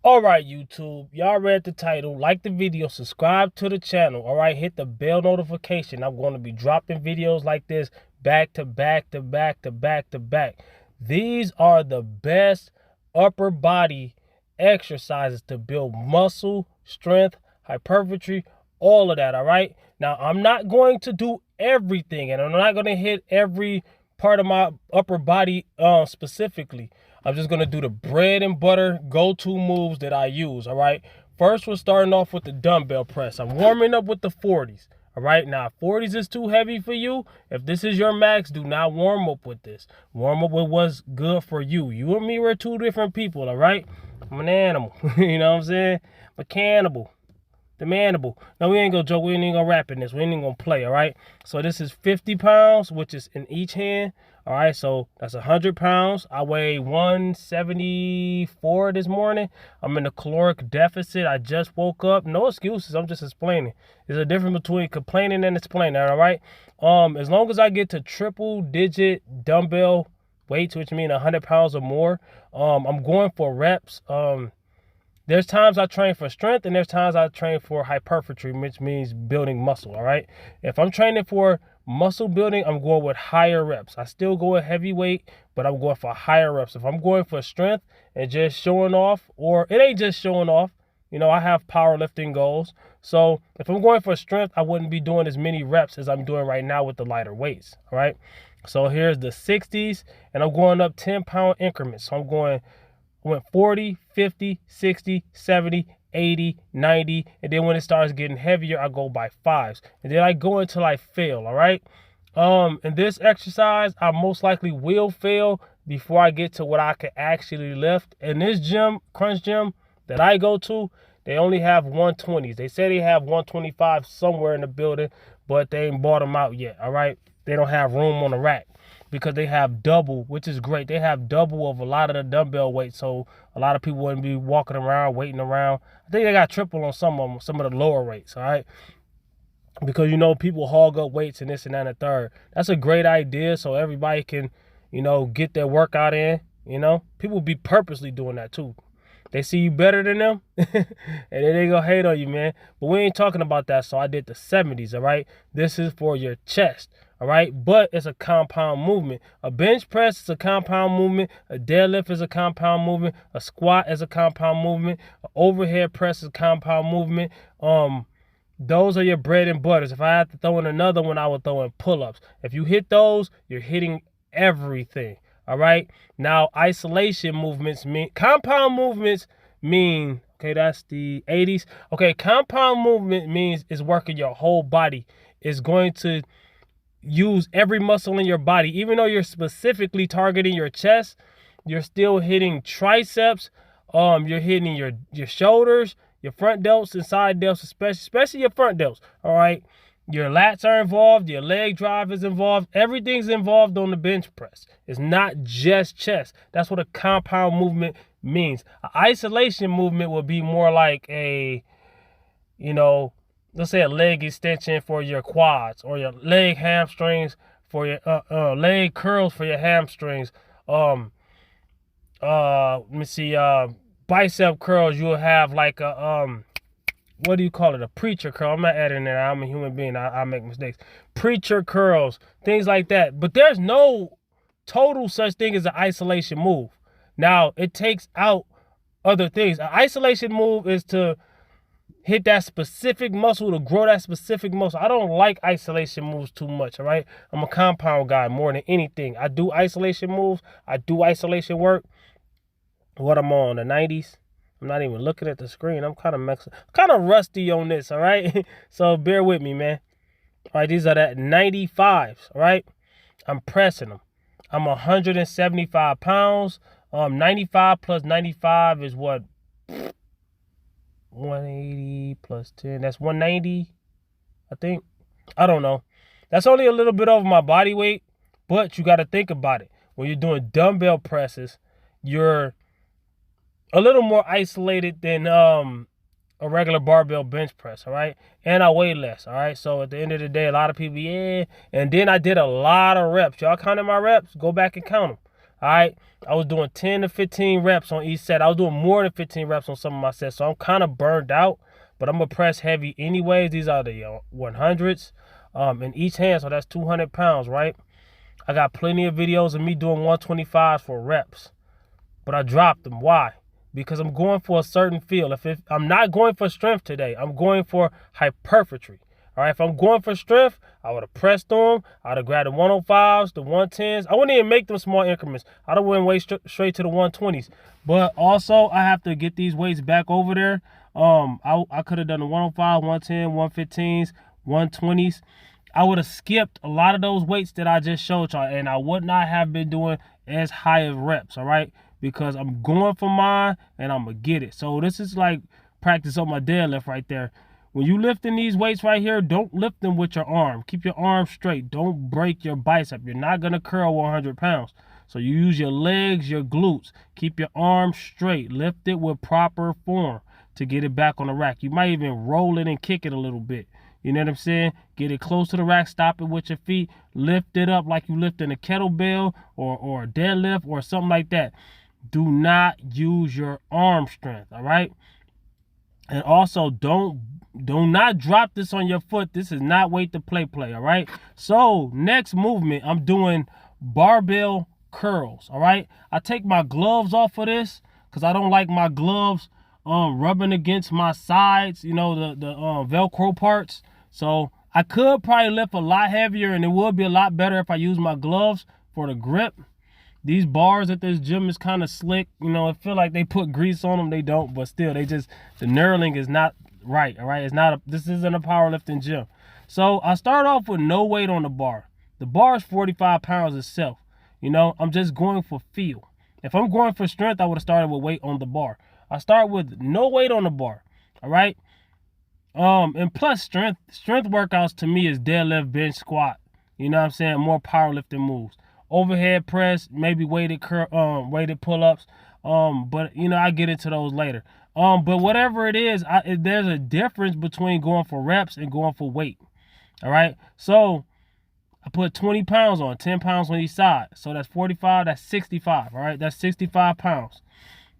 All right, YouTube, y'all read the title. Like the video, subscribe to the channel. All right, hit the bell notification. I'm going to be dropping videos like this back to back to back to back to back. These are the best upper body exercises to build muscle, strength, hypertrophy, all of that. All right, now I'm not going to do everything, and I'm not going to hit every part of my upper body specifically. I'm just going to do the bread and butter go-to moves that I use, all right? First, we're starting off with the dumbbell press. I'm warming up with the 40s, all right? Now, if 40s is too heavy for you, if this is your max, do not warm up with this. Warm up with what's good for you. You and me, we're two different people, all right? I'm an animal, you know what I'm saying? I'm a cannibal. The manimal. No, we ain't gonna joke. We ain't gonna rap in this. We ain't gonna play, all right? So this is 50 pounds, which is in each hand, all right? So that's 100 pounds. I weigh 174 this morning. I'm in a caloric deficit. I just woke up. No excuses. I'm just explaining. There's a difference between complaining and explaining, all right? As long as I get to triple-digit dumbbell weights, which mean 100 pounds or more, I'm going for reps. There's times I train for strength and there's times I train for hypertrophy, which means building muscle, all right? If I'm training for muscle building, I'm going with higher reps. I still go with heavyweight, but I'm going for higher reps. If I'm going for strength and just showing off, or it ain't just showing off, you know, I have powerlifting goals. So if I'm going for strength, I wouldn't be doing as many reps as I'm doing right now with the lighter weights, all right? So here's the 60s, and I'm going up 10-pound increments. So I went 40, 50, 60, 70, 80, 90, and then when it starts getting heavier, I go by fives. And then I go until I fail, all right? In this exercise, I most likely will fail before I get to what I can actually lift. In this gym, Crunch Gym, that I go to, they only have 120s. They say they have 125 somewhere in the building, but they ain't bought them out yet, all right? They don't have room on the rack, because they have double, which is great. They have double of a lot of the dumbbell weight, so a lot of people wouldn't be walking around, waiting around. I think they got triple on some of them, some of the lower weights, all right? Because, you know, people hog up weights and this and that and the third. That's a great idea, so everybody can, you know, get their workout in, you know? People be purposely doing that, too. They see you better than them, and then they gonna hate on you, man. But we ain't talking about that, so I did the 70s, all right? This is for your chest, all right? But it's a compound movement. A bench press is a compound movement. A deadlift is a compound movement. A squat is a compound movement. An overhead press is a compound movement. Those are your bread and butters. If I had to throw in another one, I would throw in pull-ups. If you hit those, you're hitting everything. All right. Now, isolation movements mean compound movements mean, okay, that's the 80s. Okay, compound movement means is working your whole body. It's going to use every muscle in your body. Even though you're specifically targeting your chest, you're still hitting triceps. You're hitting your shoulders, your front delts and side delts, especially your front delts. All right. Your lats are involved. Your leg drive is involved. Everything's involved on the bench press. It's not just chest. That's what a compound movement means. An isolation movement would be more like a, you know, let's say a leg extension for your quads, or your leg hamstrings for your leg curls for your hamstrings. Let me see. Bicep curls. You'll have like a what do you call it? A preacher curl. I'm not adding that. I'm a human being. I make mistakes. Preacher curls, things like that. But there's no total such thing as an isolation move. Now, it takes out other things. An isolation move is to hit that specific muscle, to grow that specific muscle. I don't like isolation moves too much, all right? I'm a compound guy more than anything. I do isolation moves. I do isolation work. What I'm on, the 90s? I'm not even looking at the screen. I'm kind of rusty on this, all right? So bear with me, man. All right, these are the 95s, all right? I'm pressing them. I'm 175 pounds. 95 plus 95 is what? 180 plus 10. That's 190, I think. I don't know. That's only a little bit over my body weight, but you got to think about it. When you're doing dumbbell presses, you're a little more isolated than a regular barbell bench press, all right? And I weigh less, all right? So at the end of the day, a lot of people, yeah. And then I did a lot of reps. Y'all counted my reps? Go back and count them. All right, I was doing 10 to 15 reps on each set. I was doing more than 15 reps on some of my sets, so I'm kind of burned out. But I'm gonna press heavy anyways. These are the 100s in each hand, so that's 200 pounds, right? I got plenty of videos of me doing 125s for reps, but I dropped them. Why? Because I'm going for a certain feel. If I'm not going for strength today, I'm going for hypertrophy. All right, if I'm going for strength, I would have pressed them. I would have grabbed the 105s, the 110s. I wouldn't even make them small increments. I would have went way straight to the 120s. But also, I have to get these weights back over there. I could have done the 105, 110, 115s, 120s. I would have skipped a lot of those weights that I just showed y'all, and I would not have been doing as high of reps, all right? Because I'm going for mine, and I'm going to get it. So this is like practice on my deadlift right there. When you lifting these weights right here, don't lift them with your arm. Keep your arm straight. Don't break your bicep. You're not going to curl 100 pounds. So you use your legs, your glutes. Keep your arm straight. Lift it with proper form to get it back on the rack. You might even roll it and kick it a little bit. You know what I'm saying? Get it close to the rack, stop it with your feet, lift it up like you lifting a kettlebell or a deadlift or something like that. Do not use your arm strength, all right? And also, do not drop this on your foot. This is not weight to play, all right? So, next movement, I'm doing barbell curls, all right? I take my gloves off for this because I don't like my gloves rubbing against my sides, you know, the Velcro parts. So I could probably lift a lot heavier, and it would be a lot better if I use my gloves for the grip. These bars at this gym is kind of slick. You know, I feel like they put grease on them. They don't, but still, the knurling is not right, all right? This isn't a powerlifting gym. So I start off with no weight on the bar. The bar is 45 pounds itself. You know, I'm just going for feel. If I'm going for strength, I would have started with weight on the bar. I start with no weight on the bar, all right? And plus strength workouts to me is deadlift, bench, squat. You know what I'm saying? More powerlifting moves. Overhead press, maybe weighted pull-ups. But you know, I get into those later. But whatever it is, there's a difference between going for reps and going for weight. All right. So I put 20 pounds on, 10 pounds on each side. So that's 45, that's 65. All right, that's 65 pounds.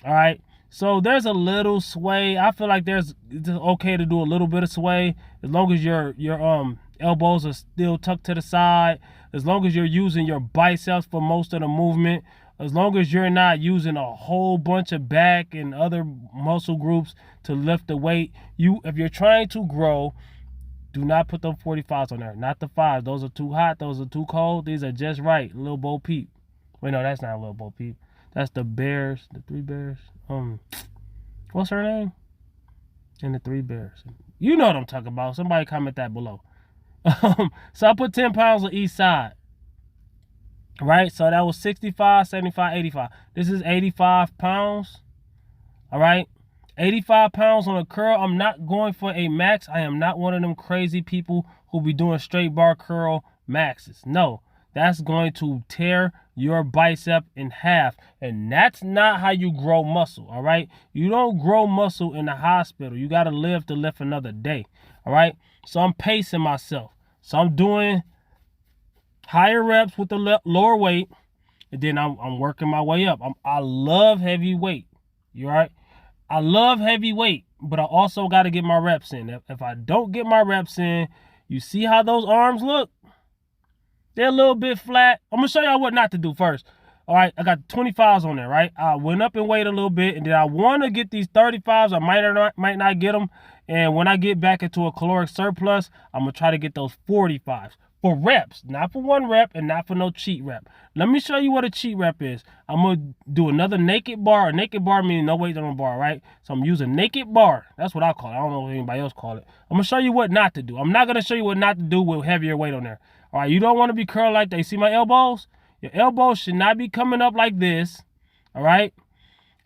All right. So there's a little sway. I feel like it's okay to do a little bit of sway as long as your elbows are still tucked to the side, as long as you're using your biceps for most of the movement, as long as you're not using a whole bunch of back and other muscle groups to lift the weight. If you're trying to grow, do not put them 45s on there. Not the 5s. Those are too hot. Those are too cold. These are just right. Lil Bo Peep. Wait, no, that's not Lil Bo Peep. That's the Bears, the Three Bears. What's her name? And the Three Bears. You know what I'm talking about. Somebody comment that below. So I put 10 pounds on each side. Right? So that was 65, 75, 85. This is 85 pounds. All right? 85 pounds on a curl. I'm not going for a max. I am not one of them crazy people who be doing straight bar curl maxes. No. That's going to tear your bicep in half. And that's not how you grow muscle, all right? You don't grow muscle in the hospital. You got to live another day, all right? So I'm pacing myself. So I'm doing higher reps with the lower weight, and then I'm working my way up. I love heavy weight, you all right? I love heavy weight, but I also got to get my reps in. If I don't get my reps in, you see how those arms look? They're a little bit flat. I'm going to show y'all what not to do first. All right, I got 25s on there, right? I went up in weight a little bit, and then I want to get these 35s. I might not get them. And when I get back into a caloric surplus, I'm going to try to get those 45s for reps, not for one rep and not for no cheat rep. Let me show you what a cheat rep is. I'm going to do another naked bar. A naked bar meaning no weight on the bar, right? So I'm using naked bar. That's what I call it. I don't know what anybody else call it. I'm going to show you what not to do. I'm not going to show you what not to do with heavier weight on there. All right, you don't want to be curled like that. You see my elbows? Your elbows should not be coming up like this, all right?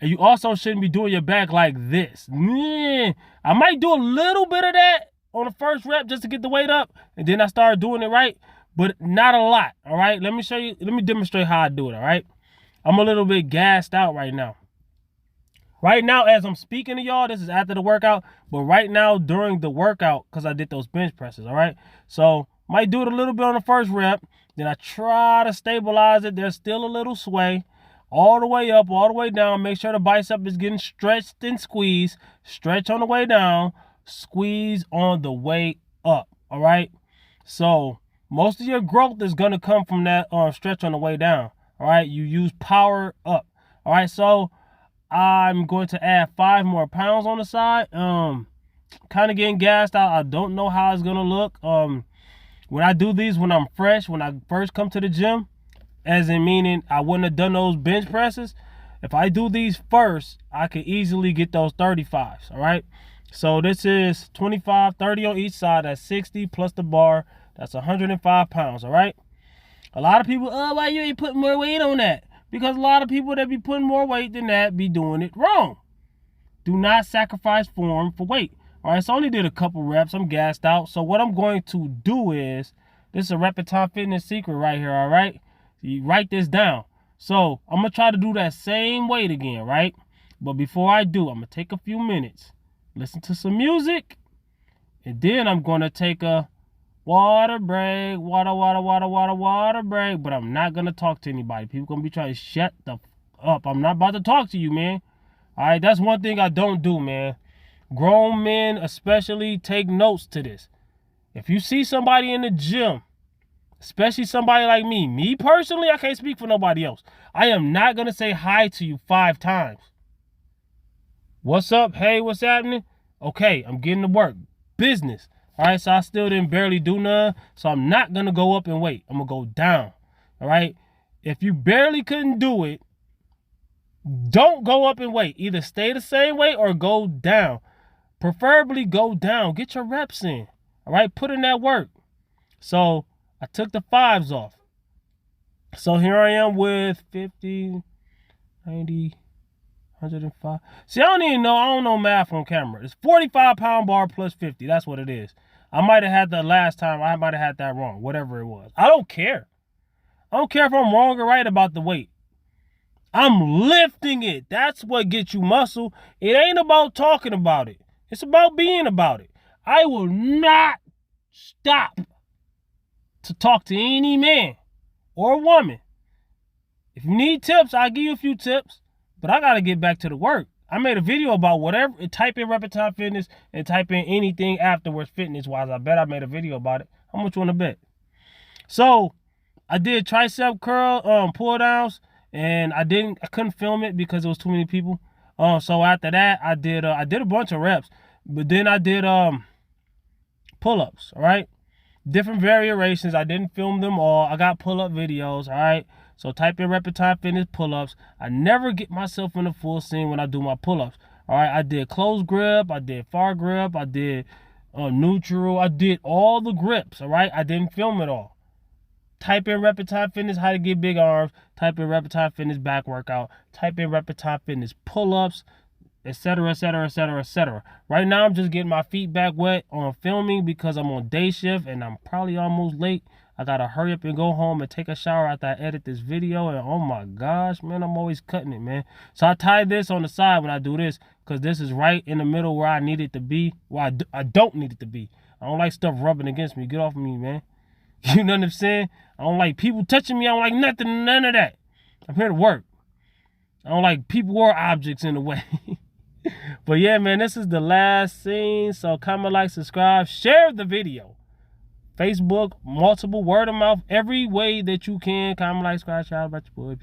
And you also shouldn't be doing your back like this. I might do a little bit of that on the first rep just to get the weight up, and then I start doing it right, but not a lot, all right? Let me demonstrate how I do it, all right? I'm a little bit gassed out right now. Right now, as I'm speaking to y'all, this is after the workout, but right now during the workout, because I did those bench presses, all right? So might do it a little bit on the first rep. Then I try to stabilize it. There's still a little sway. all the way up, all the way down. Make sure the bicep is getting stretched and squeezed. Stretch on the way down, squeeze on the way up, all right? So most of your growth is going to come from that stretch on the way down, all right? You use power up, all right? So I'm going to add 5 more pounds on the side. Kind of getting gassed out. I don't know how it's going to look. When I do these when I'm fresh, when I first come to the gym, as in meaning I wouldn't have done those bench presses. If I do these first, I could easily get those 35s, all right? So this is 25, 30 on each side. That's 60 plus the bar. That's 105 pounds, all right? A lot of people, why you ain't putting more weight on that? Because a lot of people that be putting more weight than that be doing it wrong. Do not sacrifice form for weight. All right, so I only did a couple reps. I'm gassed out. So what I'm going to do is, this is a Repetime Fitness secret right here, all right? You write this down. So I'm going to try to do that same weight again, right? But before I do, I'm going to take a few minutes, listen to some music, and then I'm going to take a water break, water break. But I'm not going to talk to anybody. People going to be trying to shut the f up. I'm not about to talk to you, man. All right, that's one thing I don't do, man. Grown men especially, take notes to this. If you see somebody in the gym, especially somebody like me personally, I can't speak for nobody else. I am not going to say hi to you 5 times. What's up? Hey, what's happening? Okay, I'm getting to work. Business. All right, so I still didn't barely do none. So I'm not going to go up in weight. I'm going to go down. All right? If you barely couldn't do it, don't go up in weight. Either stay the same weight or go down. Preferably go down. Get your reps in. All right? Put in that work. So I took the 5s off. So here I am with 50, 90, 105. See, I don't know math on camera. It's 45-pound bar plus 50. That's what it is. I might have had that last time. I might have had that wrong. Whatever it was. I don't care. I don't care if I'm wrong or right about the weight. I'm lifting it. That's what gets you muscle. It ain't about talking about it. It's about being about it. I will not stop to talk to any man or woman. If you need tips, I'll give you a few tips, but I got to get back to the work. I made a video about whatever. Type in Repetime Fitness and type in anything afterwards fitness-wise. I bet I made a video about it. How much you want to bet? So I did tricep curl, pull downs, and I couldn't film it because there was too many people. So after that, I did a bunch of reps, but then I did pull-ups, all right? Different variations. I didn't film them all. I got pull-up videos, all right? So type in Repetime Fitness pull-ups. I never get myself in a full scene when I do my pull-ups, all right? I did close grip. I did far grip. I did neutral. I did all the grips, all right? I didn't film it all. Type in Repetime Fitness how to get big arms. Type in Repetime Fitness back workout. Type in Repetime Fitness pull-ups, etc., etc., etc., etc. Right now, I'm just getting my feet back wet on filming because I'm on day shift and I'm probably almost late. I got to hurry up and go home and take a shower after I edit this video. And oh my gosh, man, I'm always cutting it, man. So I tie this on the side when I do this because this is right in the middle where I need it to be. Well, I don't need it to be. I don't like stuff rubbing against me. Get off of me, man. You know what I'm saying? I don't like people touching me. I don't like nothing, none of that. I'm here to work. I don't like people or objects in the way. But yeah, man, this is the last scene. So comment, like, subscribe, share the video. Facebook, multiple, word of mouth, every way that you can. Comment, like, subscribe, shout out about your boy.